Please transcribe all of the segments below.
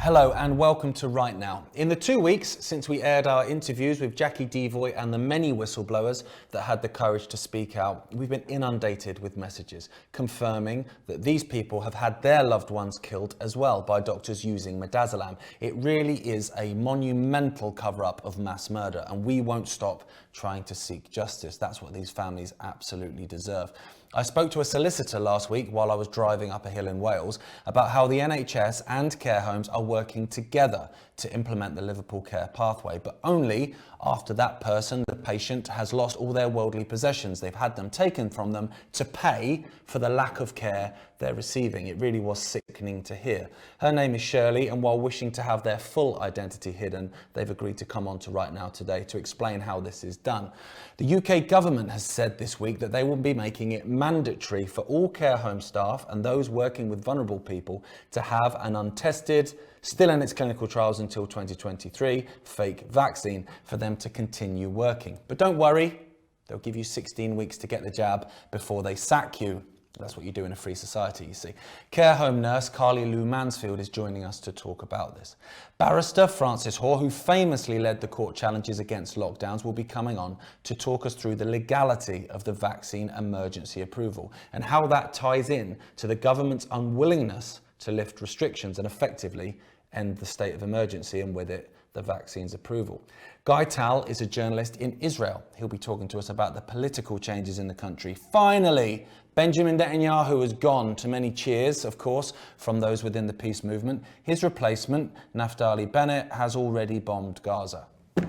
Hello and welcome to Right Now. In the 2 weeks since we aired our interviews with Jackie Devoy and the many whistleblowers that had the courage to speak out, we've been inundated with messages confirming that these people have had their loved ones killed as well by doctors using midazolam. It really is a monumental cover-up of mass murder, and we won't stop trying to seek justice. That's what these families absolutely deserve. I spoke to a solicitor last week while I was driving up a hill in Wales about how the NHS and care homes are working together to implement the Liverpool Care Pathway, but only after that person, the patient, has lost all their worldly possessions. They've had them taken from them to pay for the lack of care they're receiving. It really was sickening to hear. Her name is Shirley, and while wishing to have their full identity hidden, they've agreed to come on to Right Now today to explain how this is done. The UK government has said this week that they will be making it mandatory for all care home staff and those working with vulnerable people to have an untested, still in its clinical trials until 2023, fake vaccine for them to continue working. But don't worry, they'll give you 16 weeks to get the jab before they sack you. That's what you do in a free society, you see. Care home nurse Carly Lou Mansfield is joining us to talk about this. Barrister Francis Hoar, who famously led the court challenges against lockdowns, will be coming on to talk us through the legality of the vaccine emergency approval and how that ties in to the government's unwillingness to lift restrictions and effectively end the state of emergency, and with it, the vaccine's approval. Guy Tal is a journalist in Israel. He'll be talking to us about the political changes in the country. Finally, Benjamin Netanyahu has gone, to many cheers, of course, from those within the peace movement. His replacement, Naftali Bennett, has already bombed Gaza. Do you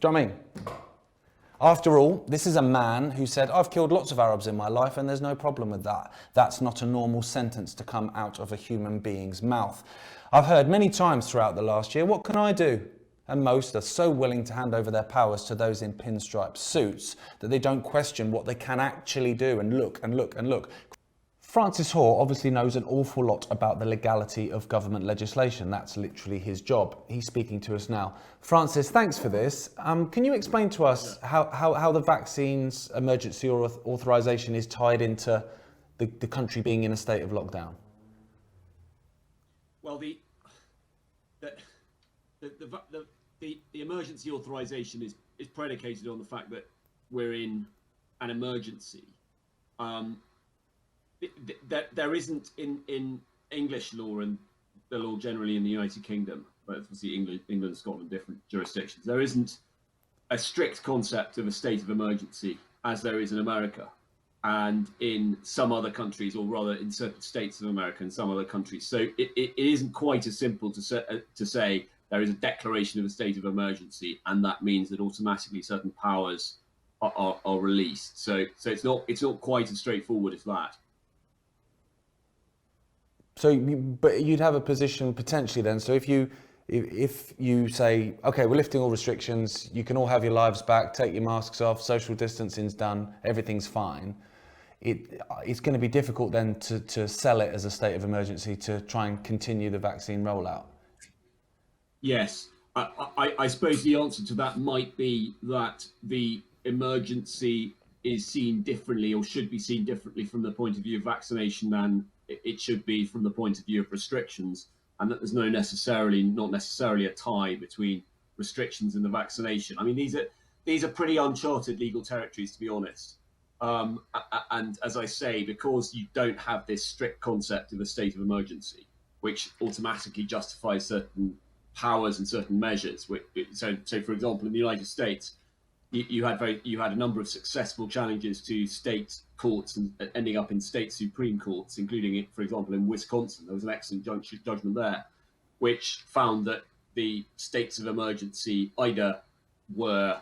know what I mean? After all, this is a man who said, I've killed lots of Arabs in my life and there's no problem with that. That's not a normal sentence to come out of a human being's mouth. I've heard many times throughout the last year, what can I do? And most are so willing to hand over their powers to those in pinstripe suits that they don't question what they can actually do and look and look and look. Francis Hoar obviously knows an awful lot about the legality of government legislation. That's literally his job. He's speaking to us now. Francis, thanks for this. Can you explain to us how the vaccine's emergency authorization is tied into the country being in a state of lockdown? Well, the emergency authorization is predicated on the fact that we're in an emergency. There isn't in English law and the law generally in the United Kingdom, but obviously England and Scotland, different jurisdictions, there isn't a strict concept of a state of emergency as there is in America and in some other countries, or rather in certain states of America and some other countries. So it isn't quite as simple to say there is a declaration of a state of emergency and that means that automatically certain powers are released. So it's not quite as straightforward as that. So, but you'd have a position potentially then. So if you say, okay, we're lifting all restrictions, you can all have your lives back, take your masks off, social distancing's done, everything's fine. It's going to be difficult then to sell it as a state of emergency to try and continue the vaccine rollout. Yes, I suppose the answer to that might be that the emergency is seen differently, or should be seen differently from the point of view of vaccination than it should be from the point of view of restrictions, and that there's not necessarily a tie between restrictions and the vaccination. I mean, these are pretty uncharted legal territories, to be honest. And as I say, because you don't have this strict concept of a state of emergency, which automatically justifies certain powers and certain measures. So for example, in the United States, you had a number of successful challenges to state courts and ending up in state supreme courts, including, for example, in Wisconsin. There was an excellent judgment there, which found that the states of emergency either were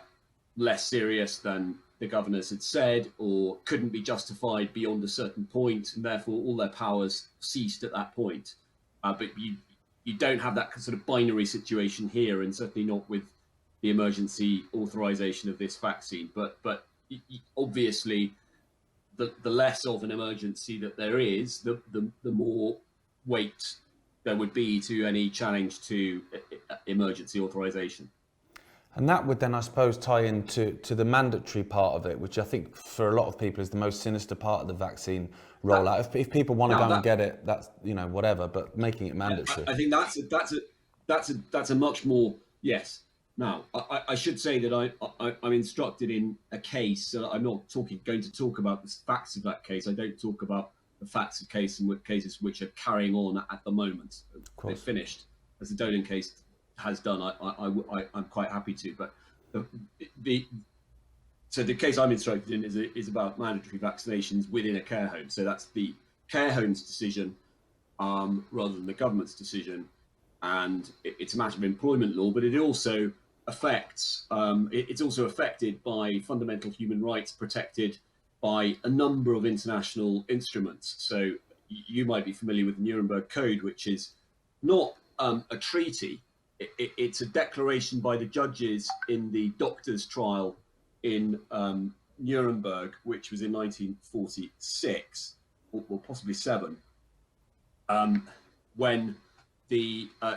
less serious than the governors had said, or couldn't be justified beyond a certain point, and therefore all their powers ceased at that point. But you don't have that sort of binary situation here, and certainly not with the emergency authorization of this vaccine. But obviously, the less of an emergency that there is, the more weight there would be to any challenge to emergency authorization. And that would then, I suppose, tie into the mandatory part of it, which I think for a lot of people is the most sinister part of the vaccine rollout. If people want to go and get it, that's, you know, whatever, but making it mandatory. I think that's a much more, yes. Now, I should say that I'm instructed in a case, so I'm not going to talk about the facts of that case. I don't talk about the facts of cases which are carrying on at the moment. They've finished, as the Dolan case has done. I'm quite happy to, but so the case I'm instructed in is about mandatory vaccinations within a care home. So that's the care home's decision rather than the government's decision, and it's a matter of employment law. But it also affects. It's also affected by fundamental human rights protected by a number of international instruments. So you might be familiar with the Nuremberg Code, which is not a treaty. It's a declaration by the judges in the doctors' trial in Nuremberg, which was in 1946, or possibly 7, when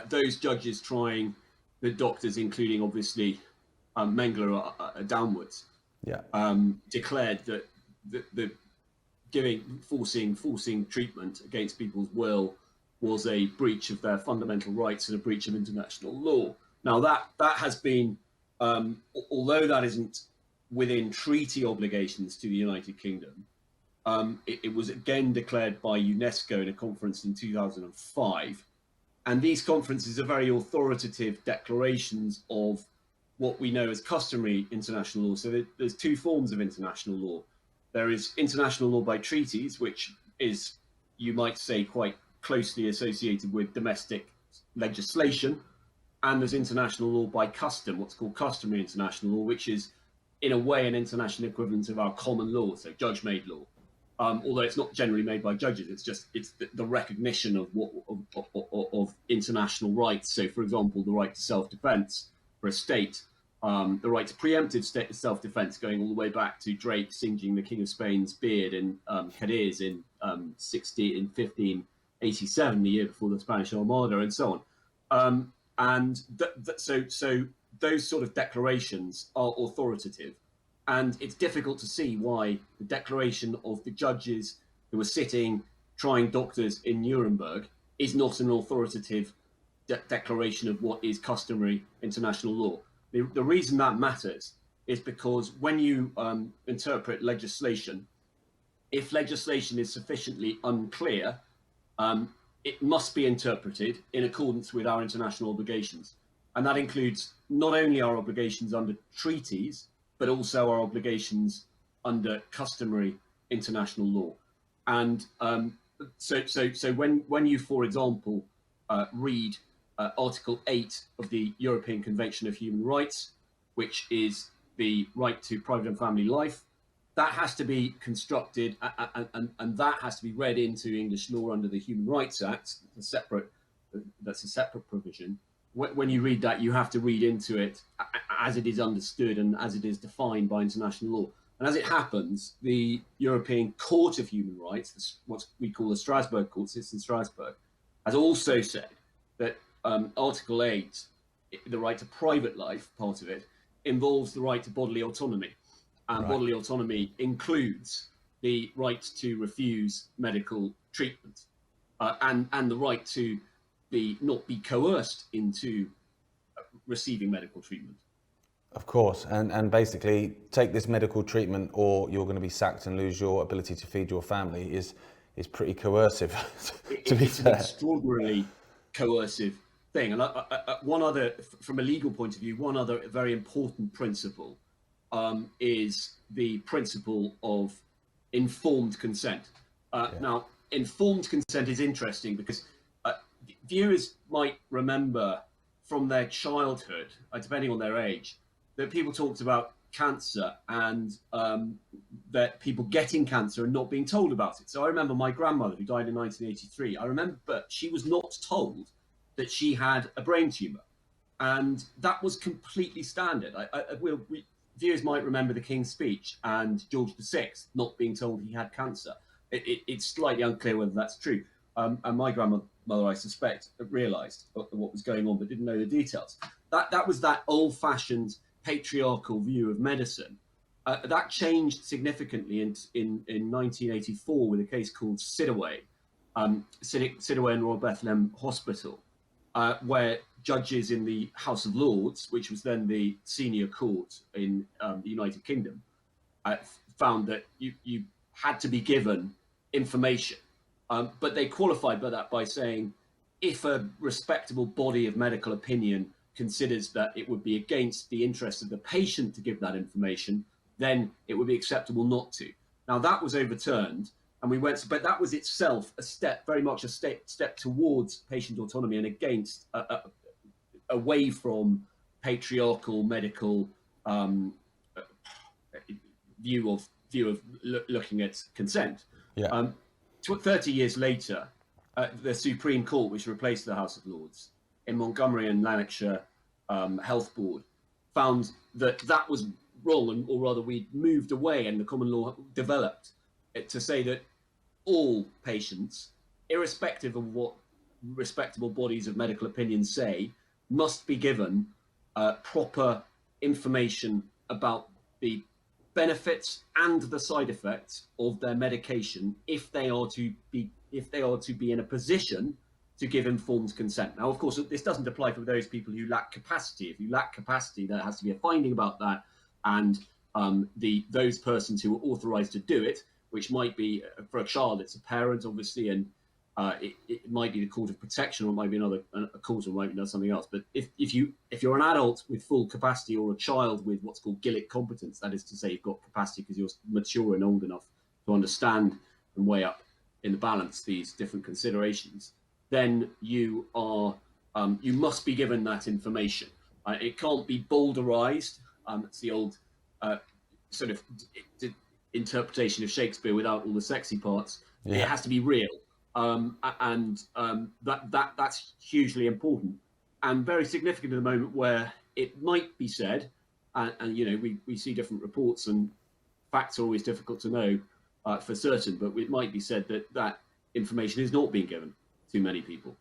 those judges trying the doctors, including obviously Mengele downwards, declared that the forcing treatment against people's will was a breach of their fundamental rights and a breach of international law. Now that has been, although that isn't within treaty obligations to the United Kingdom, it was again declared by UNESCO in a conference in 2005. And these conferences are very authoritative declarations of what we know as customary international law. So there's two forms of international law. There is international law by treaties, which is, you might say, quite closely associated with domestic legislation. And there's international law by custom, what's called customary international law, which is in a way an international equivalent of our common law, so judge-made law. Although it's not generally made by judges, it's the recognition of international rights. So, for example, the right to self-defense for a state, the right to preemptive self-defense, going all the way back to Drake singeing the King of Spain's beard in Cadiz in 1587, the year before the Spanish Armada, and so on. So those sort of declarations are authoritative. And it's difficult to see why the declaration of the judges who were sitting trying doctors in Nuremberg is not an authoritative declaration of what is customary international law. The reason that matters is because when you interpret legislation, if legislation is sufficiently unclear, it must be interpreted in accordance with our international obligations. And that includes not only our obligations under treaties, but also our obligations under customary international law. And so when you, for example, read Article 8 of the European Convention of Human Rights, which is the right to private and family life, that has to be constructed and that has to be read into English law under the Human Rights Act. That's a separate provision. When you read that, you have to read into it as it is understood and as it is defined by international law. And as it happens, the European Court of Human Rights, what we call the Strasbourg Court, sits in Strasbourg, has also said that Article 8, the right to private life, part of it, involves the right to bodily autonomy. And bodily autonomy includes the right to refuse medical treatment and the right to not be coerced into receiving medical treatment. Of course, and basically take this medical treatment or you're going to be sacked and lose your ability to feed your family is pretty coercive, to be fair. An extraordinarily coercive thing. And one other, from a legal point of view, one other very important principle is the principle of informed consent. Now, informed consent is interesting because viewers might remember from their childhood, depending on their age, that people talked about cancer and that people getting cancer and not being told about it. So I remember my grandmother, who died in 1983, I remember she was not told that she had a brain tumour. And that was completely standard. Viewers might remember the King's Speech and George VI not being told he had cancer. It's slightly unclear whether that's true. And my grandmother, I suspect, realised what was going on but didn't know the details. That was that old-fashioned patriarchal view of medicine. That changed significantly in 1984 with a case called Sidaway, Sidaway and Royal Bethlehem Hospital, where judges in the House of Lords, which was then the senior court in the United Kingdom, found that you had to be given information. But they qualified by that by saying, if a respectable body of medical opinion considers that it would be against the interest of the patient to give that information, then it would be acceptable not to. Now that was overturned, and we went, but that was itself a step, very much a step towards patient autonomy and against, away from patriarchal medical view of looking at consent. Yeah. 30 years later, the Supreme Court, which replaced the House of Lords in Montgomery and Lanarkshire Health Board, found that that was wrong, or rather we moved away and the common law developed it to say that all patients, irrespective of what respectable bodies of medical opinion say, must be given proper information about the benefits and the side effects of their medication if they are to be in a position to give informed consent. Now, of course, this doesn't apply for those people who lack capacity. If you lack capacity, there has to be a finding about that, and those persons who are authorised to do it, which might be for a child, it's a parent, obviously, and it might be the court of protection, or it might be a court, or it might be something else. But if you're an adult with full capacity, or a child with what's called Gillick competence, that is to say you've got capacity because you're mature and old enough to understand and weigh up in the balance these different considerations, then you must be given that information. It can't be boulderized. It's the old sort of interpretation of Shakespeare without all the sexy parts. Yeah. It has to be real. That's hugely important and very significant at the moment, where it might be said, and you know, we see different reports, and facts are always difficult to know for certain, but it might be said that information is not being given to many people.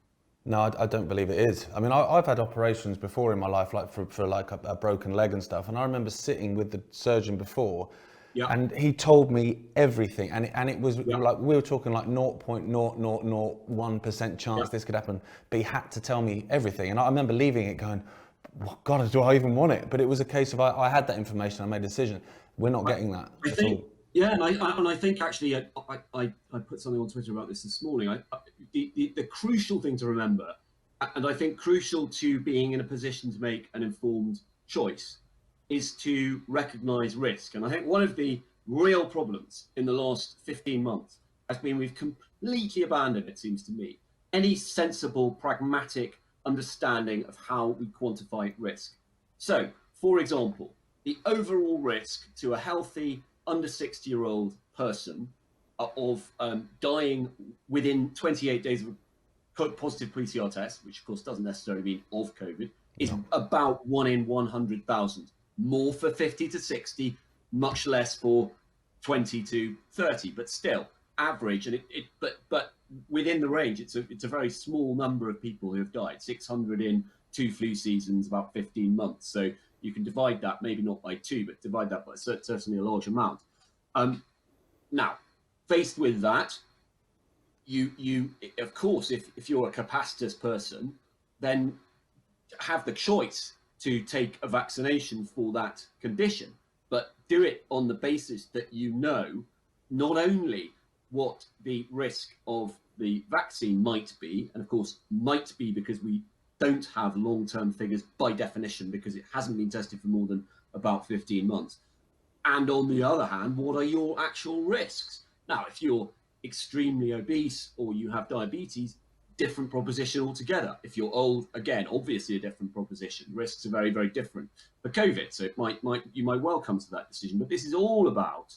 No, I don't believe it is. I mean, I've had operations before in my life, like for like a broken leg and stuff, and I remember sitting with the surgeon before. Yeah. And he told me everything, and it was like, we were talking like 0.0001% chance this could happen, but he had to tell me everything. And I remember leaving it going, well, God, do I even want it? But it was a case of I had that information, I made a decision. We're not getting that at all. Yeah, and I think actually, I put something on Twitter about this morning. The crucial thing to remember, and I think crucial to being in a position to make an informed choice, is to recognise risk. And I think one of the real problems in the last 15 months has been we've completely abandoned, it seems to me, any sensible, pragmatic understanding of how we quantify risk. So, for example, the overall risk to a healthy under 60-year-old person of dying within 28 days of a positive PCR test, which of course doesn't necessarily mean of COVID, is about 1 in 100,000. More for 50 to 60, much less for 20 to 30, but still average. And but within the range, it's a very small number of people who have died. 600 in 2 flu seasons, about 15 months. So you can divide that, maybe not by 2, but divide that by certainly a large amount. Now, faced with that, you of course, if you're a capacitous person, then have the choice to take a vaccination for that condition, but do it on the basis that you know not only what the risk of the vaccine might be, and of course might be because we don't have long-term figures by definition because it hasn't been tested for more than about 15 months. And on the other hand, what are your actual risks? Now, if you're extremely obese or you have diabetes, different proposition altogether. If you're old, again, obviously a different proposition. Risks are very, very different for COVID. So it you might well come to that decision. But this is all about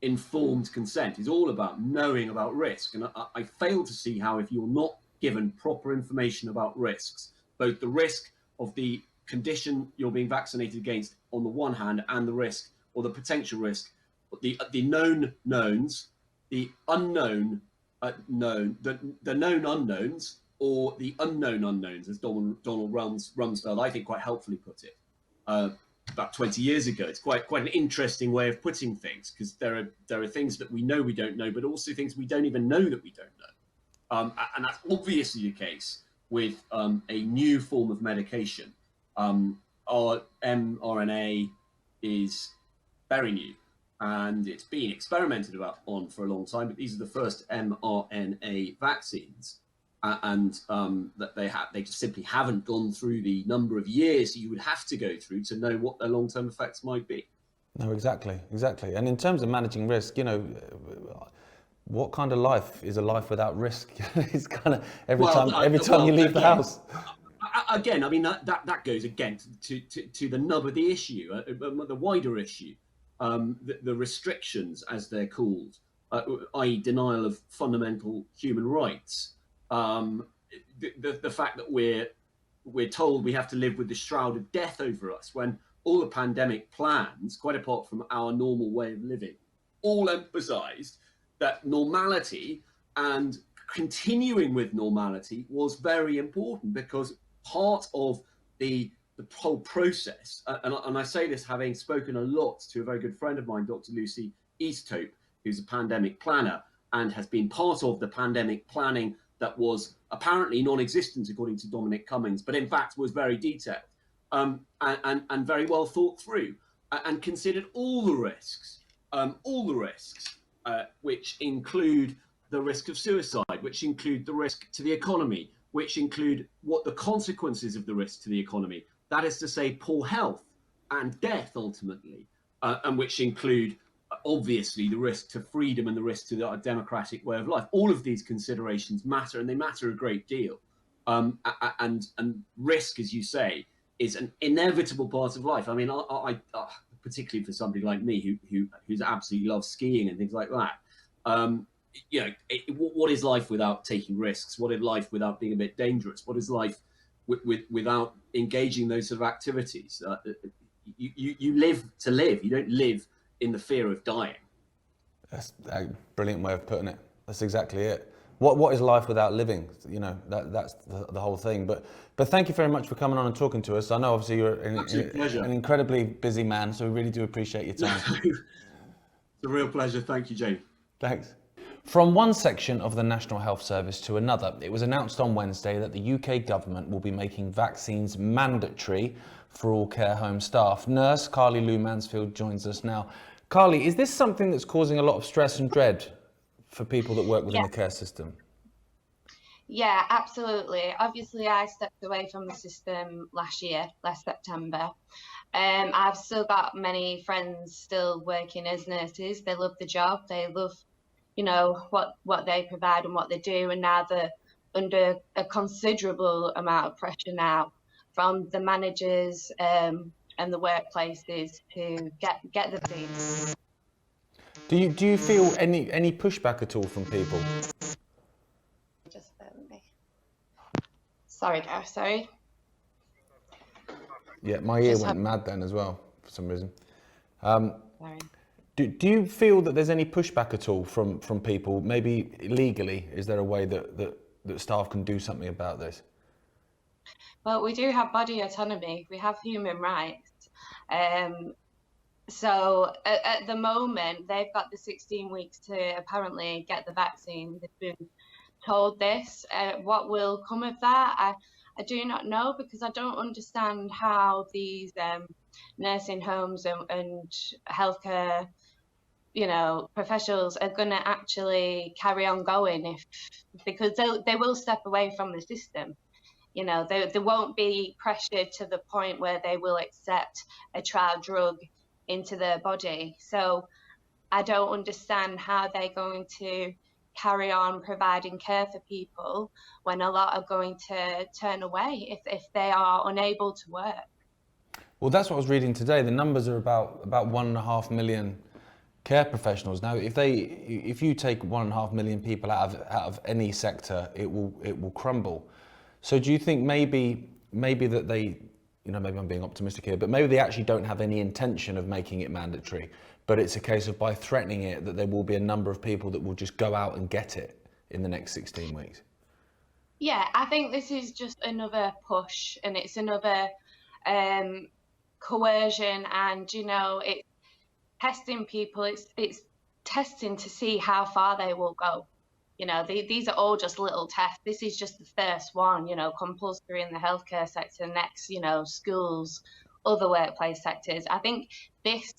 informed consent. It's all about knowing about risk. And I fail to see how, if you're not given proper information about risks, both the risk of the condition you're being vaccinated against on the one hand, and the risk or the potential risk, the known knowns, the unknown the known unknowns, or the unknown unknowns, as Donald Rumsfeld, I think, quite helpfully put it. about 20 years ago. It's quite an interesting way of putting things, because there are things that we know we don't know, but also things we don't even know that we don't know. And that's obviously the case with a new form of medication. Our mRNA is very new, and it's been experimented on for a long time, but these are the first mRNA vaccines. That they just simply haven't gone through the number of years you would have to go through to know what their long-term effects might be. No, exactly. And in terms of managing risk, what kind of life is a life without risk? It's kind of every time you leave the house. Again, I mean that goes again to the nub of the issue, the wider issue, the restrictions as they're called, i.e., denial of fundamental human rights. The fact that we're told we have to live with the shroud of death over us, when all the pandemic plans, quite apart from our normal way of living, all emphasized that normality and continuing with normality was very important, because part of the whole process, and I say this having spoken a lot to a very good friend of mine, Dr. Lucy Easthope, who's a pandemic planner and has been part of the pandemic planning that was apparently non-existent according to Dominic Cummings, but in fact was very detailed, and very well thought through, and considered all the risks, which include the risk of suicide, which include the risk to the economy, which include what the consequences of the risk to the economy, that is to say, poor health and death ultimately, and which include obviously the risk to freedom and the risk to our democratic way of life. All of these considerations matter, and they matter a great deal. And risk, as you say, is an inevitable part of life. I mean, I particularly for somebody like me who's absolutely loves skiing and things like that. What is life without taking risks? What is life without being a bit dangerous? What is life without engaging those sort of activities? You live to live. You don't live in the fear of dying. That's a brilliant way of putting it. That's exactly it. What is life without living? That's the whole thing. But thank you very much for coming on and talking to us. I know obviously you're an incredibly busy man, so we really do appreciate your time. It's a real pleasure. Thank you, Jane. Thanks. From one section of the National Health Service to another, it was announced on Wednesday that the UK government will be making vaccines mandatory for all care home staff. Nurse Carly Lou Mansfield joins us now. Carly, is this something that's causing a lot of stress and dread for people that work within the care system? Yeah, absolutely. Obviously, I stepped away from the system last September. I've still got many friends still working as nurses. They love the job. They love, what they provide and what they do. And now they're under a considerable amount of pressure now from the managers and the workplaces to get the vaccines. Do you feel any pushback at all from people? Just bear with me. Sorry, Gareth, sorry. Yeah, my ear went mad then as well for some reason. Sorry. Do you feel that there's any pushback at all from people? Maybe legally, is there a way that staff can do something about this? Well, we do have body autonomy. We have human rights. So at the moment, they've got the 16 weeks to apparently get the vaccine. They've been told this. What will come of that? I do not know, because I don't understand how these nursing homes and healthcare, professionals are going to actually carry on going because they will step away from the system. There won't be pressure to the point where they will accept a trial drug into their body. So I don't understand how they're going to carry on providing care for people when a lot are going to turn away if they are unable to work. Well, that's what I was reading today. The numbers are about 1.5 million care professionals. Now, if you take 1.5 million people out of any sector, it will crumble. So do you think maybe that they, maybe I'm being optimistic here, but maybe they actually don't have any intention of making it mandatory, but it's a case of by threatening it that there will be a number of people that will just go out and get it in the next 16 weeks? Yeah, I think this is just another push, and it's another coercion, and it's testing people. It's testing to see how far they will go. These are all just little tests. This is just the first one. Compulsory in the healthcare sector, next, schools, other workplace sectors. I think this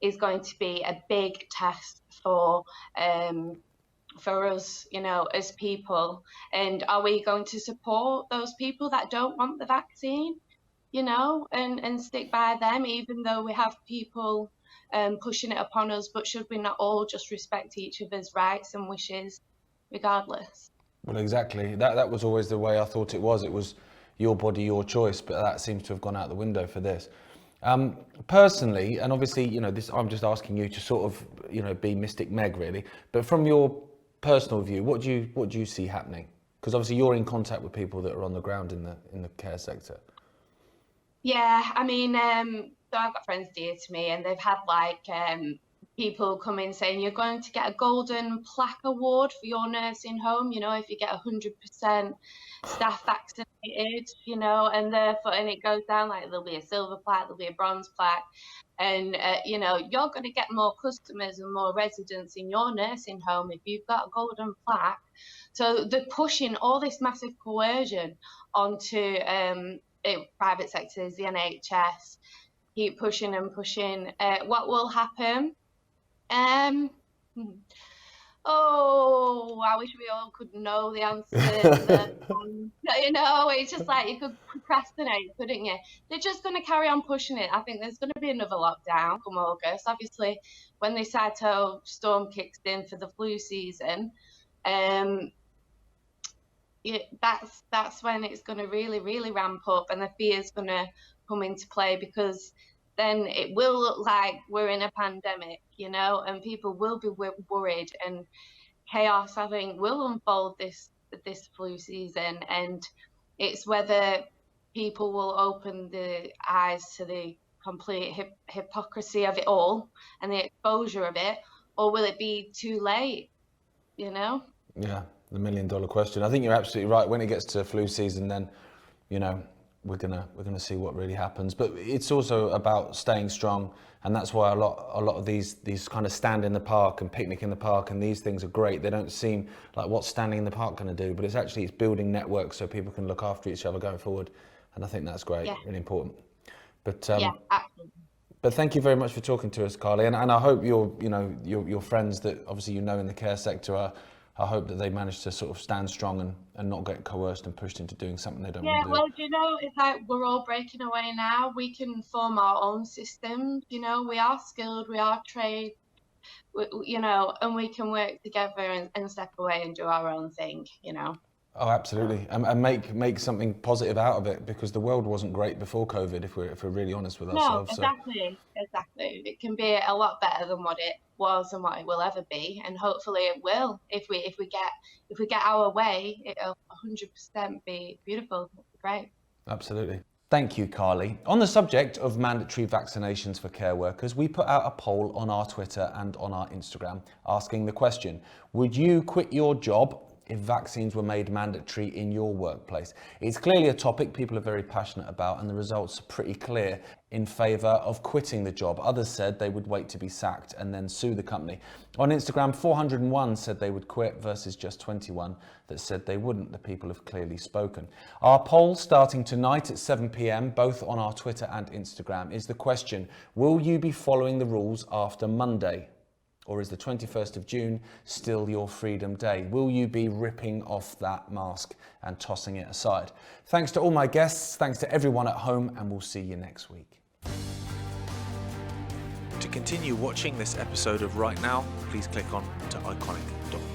is going to be a big test for us, as people. And are we going to support those people that don't want the vaccine, and stick by them, even though we have people pushing it upon us? But should we not all just respect each other's rights and wishes regardless? Well, exactly. That was always the way I thought it was. It was your body, your choice, but that seems to have gone out the window for this. Personally, and obviously, this, I'm just asking you to sort of, be Mystic Meg really, but from your personal view, what do you see happening? Because obviously you're in contact with people that are on the ground in the care sector. Yeah, I mean, so I've got friends dear to me, and they've had people come in saying you're going to get a golden plaque award for your nursing home, if you get 100% staff vaccinated, and it goes down, like there'll be a silver plaque, there'll be a bronze plaque, and you're going to get more customers and more residents in your nursing home if you've got a golden plaque. So they're pushing all this massive coercion onto private sectors, the NHS, keep pushing and pushing. What will happen? I wish we all could know the answers. It's just like you could procrastinate, couldn't you? They're just going to carry on pushing it. I think there's going to be another lockdown come August. Obviously, when the cyto storm kicks in for the flu season, that's when it's going to really, really ramp up, and the fear's going to come into play, because then it will look like we're in a pandemic, and people will be worried, and chaos, I think, will unfold this flu season. And it's whether people will open the eyes to the complete hypocrisy of it all and the exposure of it, or will it be too late, Yeah, the $1 million question. I think you're absolutely right. When it gets to flu season, then, we're gonna see what really happens. But it's also about staying strong, and that's why a lot of these kind of stand in the park and picnic in the park and these things are great. They don't seem like what's standing in the park going to do, but it's building networks so people can look after each other going forward, and I think that's great, really important. But yeah, absolutely. But thank you very much for talking to us, Carly, and I hope your friends that obviously in the care sector I hope that they manage to sort of stand strong and not get coerced and pushed into doing something they don't want to do. Yeah, well, it's like we're all breaking away now. We can form our own systems, we are skilled, we are trained, and we can work together and step away and do our own thing, Oh, absolutely, and make something positive out of it, because the world wasn't great before COVID, if we're really honest with ourselves. No, exactly. It can be a lot better than what it was and what it will ever be, and hopefully it will. If we get our way, it'll 100% be beautiful. It'll be great. Absolutely. Thank you, Carly. On the subject of mandatory vaccinations for care workers, we put out a poll on our Twitter and on our Instagram asking the question: would you quit your job if vaccines were made mandatory in your workplace? It's clearly a topic people are very passionate about, and the results are pretty clear in favour of quitting the job. Others said they would wait to be sacked and then sue the company. On Instagram, 401 said they would quit versus just 21 that said they wouldn't. The people have clearly spoken. Our poll, starting tonight at 7 p.m, both on our Twitter and Instagram, is the question: will you be following the rules after Monday? Or is the 21st of June still your freedom day? Will you be ripping off that mask and tossing it aside? Thanks to all my guests, thanks to everyone at home, and we'll see you next week. To continue watching this episode of Right Now, please click on to iconic.com.